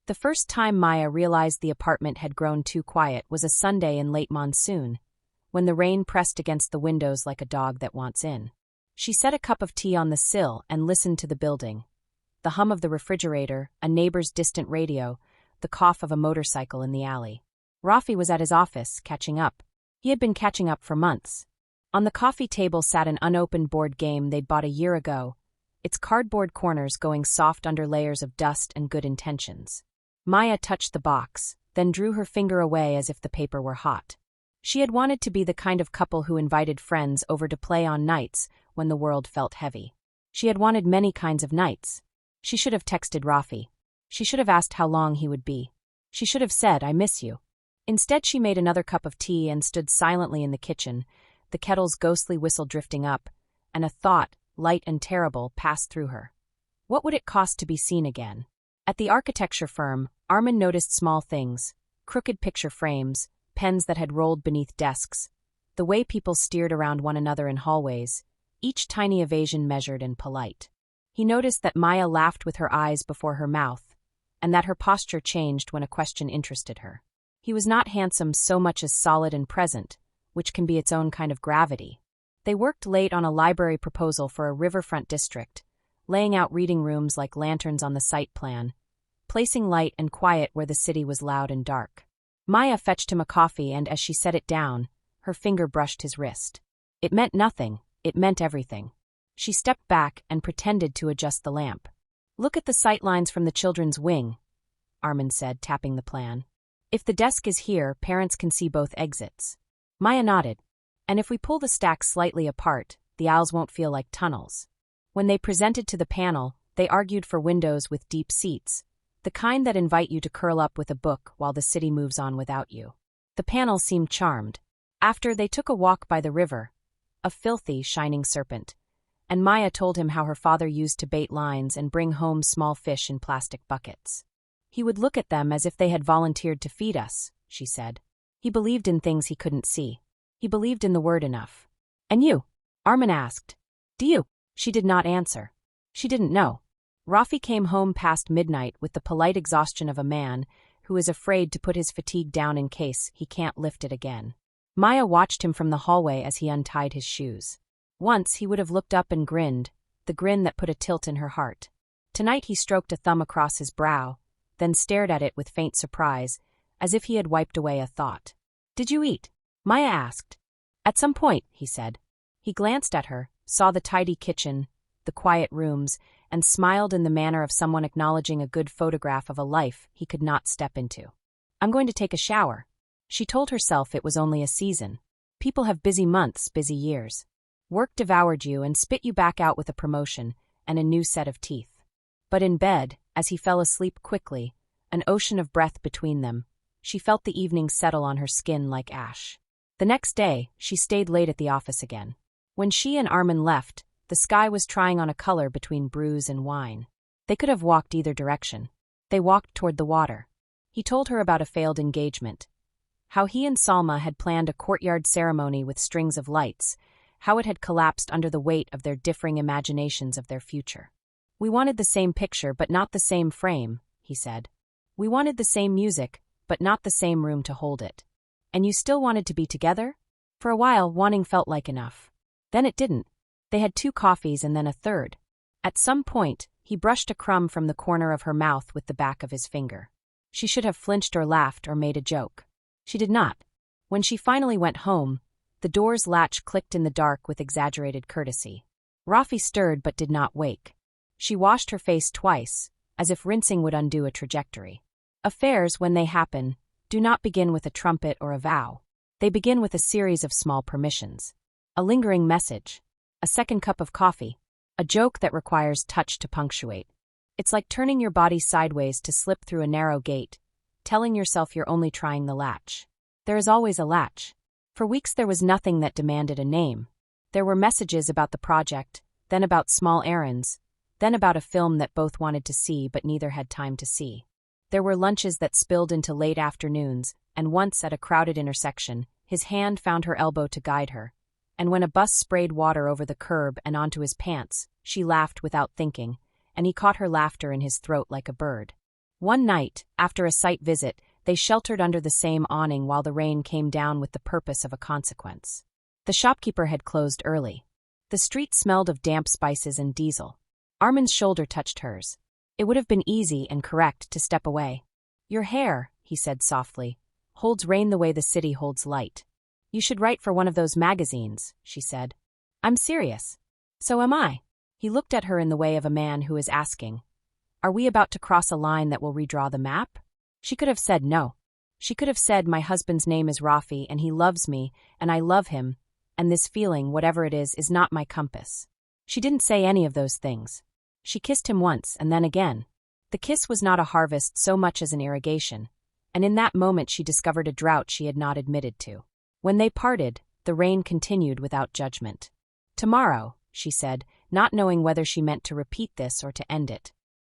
The first time Maya realized the apartment had grown too quiet was a Sunday in late monsoon, when the rain pressed against the windows like a dog that wants in. She set a cup of tea on the sill and listened to the building. The hum of the refrigerator, a neighbor's distant radio, the cough of a motorcycle in the alley. Rafi was at his office, catching up. He had been catching up for months. On the coffee table sat an unopened board game they'd bought a year ago, its cardboard corners going soft under layers of dust and good intentions. Maya touched the box, then drew her finger away as if the paper were hot. She had wanted to be the kind of couple who invited friends over to play on nights when the world felt heavy. She had wanted many kinds of nights. She should have texted Rafi. She should have asked how long he would be. She should have said, "I miss you." Instead, she made another cup of tea and stood silently in the kitchen, the kettle's ghostly whistle drifting up, and a thought, light and terrible, passed through her. What would it cost to be seen again? At the architecture firm, Armin noticed small things: crooked picture frames, pens that had rolled beneath desks, the way people steered around one another in hallways, each tiny evasion measured and polite. He noticed that Maya laughed with her eyes before her mouth, and that her posture changed when a question interested her. He was not handsome so much as solid and present, which can be its own kind of gravity. They worked late on a library proposal for a riverfront district, laying out reading rooms like lanterns on the site plan, placing light and quiet where the city was loud and dark. Maya fetched him a coffee, and as she set it down, her finger brushed his wrist. It meant nothing, it meant everything. She stepped back and pretended to adjust the lamp. "Look at the sightlines from the children's wing," Armin said, tapping the plan. "If the desk is here, parents can see both exits." Maya nodded. "And if we pull the stacks slightly apart, the aisles won't feel like tunnels." When they presented to the panel, they argued for windows with deep seats, the kind that invite you to curl up with a book while the city moves on without you. The panel seemed charmed. After, they took a walk by the river, a filthy, shining serpent, and Maya told him how her father used to bait lines and bring home small fish in plastic buckets. "He would look at them as if they had volunteered to feed us," she said. "He believed in things he couldn't see. He believed in the word enough." "And you?" Armin asked. "Do you?" She did not answer. She didn't know. Rafi came home past midnight with the polite exhaustion of a man who is afraid to put his fatigue down in case he can't lift it again. Maya watched him from the hallway as he untied his shoes. Once he would have looked up and grinned, the grin that put a tilt in her heart. Tonight he stroked a thumb across his brow, then stared at it with faint surprise, as if he had wiped away a thought. "Did you eat?" Maya asked. "At some point," he said. He glanced at her, saw the tidy kitchen, the quiet rooms, and smiled in the manner of someone acknowledging a good photograph of a life he could not step into. "I'm going to take a shower." She told herself it was only a season. People have busy months, busy years. Work devoured you and spit you back out with a promotion and a new set of teeth. But in bed, as he fell asleep quickly, an ocean of breath between them, she felt the evening settle on her skin like ash. The next day, she stayed late at the office again. When she and Armin left, the sky was trying on a color between bruise and wine. They could have walked either direction. They walked toward the water. He told her about a failed engagement, how he and Salma had planned a courtyard ceremony with strings of lights, how it had collapsed under the weight of their differing imaginations of their future. "We wanted the same picture but not the same frame," he said. "We wanted the same music but not the same room to hold it. And you still wanted to be together?" For a while, wanting felt like enough. Then it didn't. They had 2 coffees and then a third. At some point, he brushed a crumb from the corner of her mouth with the back of his finger. She should have flinched or laughed or made a joke. She did not. When she finally went home, the door's latch clicked in the dark with exaggerated courtesy. Rafi stirred but did not wake. She washed her face twice, as if rinsing would undo a trajectory. Affairs, when they happen, do not begin with a trumpet or a vow. They begin with a series of small permissions. A lingering message. A second cup of coffee. A joke that requires touch to punctuate. It's like turning your body sideways to slip through a narrow gate, telling yourself you're only trying the latch. There is always a latch. For weeks there was nothing that demanded a name. There were messages about the project, then about small errands, then about a film that both wanted to see but neither had time to see. There were lunches that spilled into late afternoons, and once at a crowded intersection, his hand found her elbow to guide her. And when a bus sprayed water over the curb and onto his pants, she laughed without thinking, and he caught her laughter in his throat like a bird. One night, after a site visit, they sheltered under the same awning while the rain came down with the purpose of a consequence. The shopkeeper had closed early. The street smelled of damp spices and diesel. Armin's shoulder touched hers. It would have been easy and correct to step away. "Your hair," he said softly, "holds rain the way the city holds light. You should write for one of those magazines," she said. "I'm serious." "So am I." He looked at her in the way of a man who is asking, "Are we about to cross a line that will redraw the map?" She could have said no. She could have said, "My husband's name is Rafi, and he loves me, and I love him, and this feeling, whatever it is not my compass." She didn't say any of those things. She kissed him once and then again. The kiss was not a harvest so much as an irrigation, and in that moment she discovered a drought she had not admitted to. When they parted, the rain continued without judgment. "Tomorrow," she said, not knowing whether she meant to repeat this or to end it.